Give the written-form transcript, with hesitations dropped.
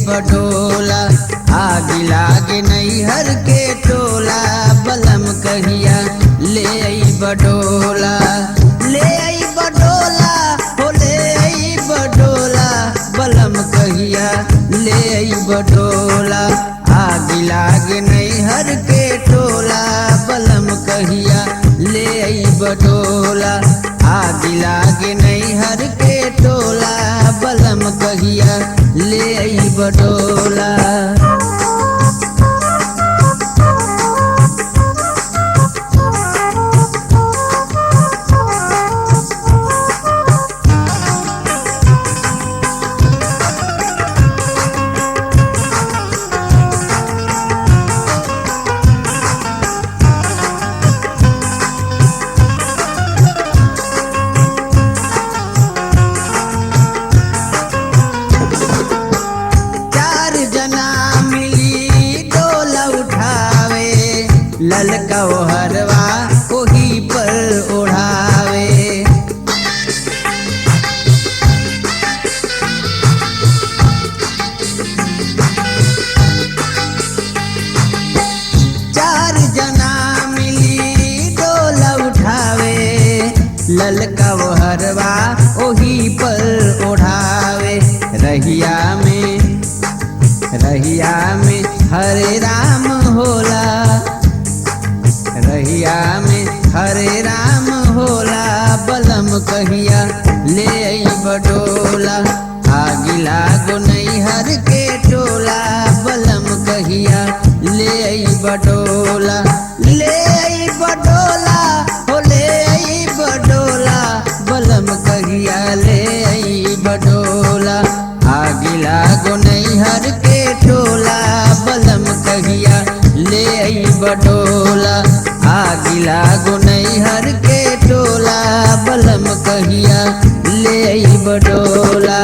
बटोला। आग लागे नैहर के टोला बलम कहिया ले आई बटोला। ले आई बटोला हो ले आई बटोला बलम कहिया ले आई बटोला। आग लागे नैहर के टोला बलम कहिया ले आई बटोला। आग लागे नैहर के टोला बलम कहिया ले आई बटोला। ललका वो हरवा ओही पर ओढ़ावे। चार जना मिली डोला उठावे। ललका वो हरवा ओही पर ओढ़ावे। रहिया में हरे राम होला। रहिया में हरे राम होला बलम कहिया ले आई बटोला। आग लागो नैहर के टोला बलम कहिया ले आई बटोला। ले आई बटोला हो ले आई बटोला बलम कहिया ले आई बटोला। आग लागो नैहर के टोला बलम कहिया ले आई बटोला। आग लागो नैहर के टोला बलम कहिया ले आई बटोला।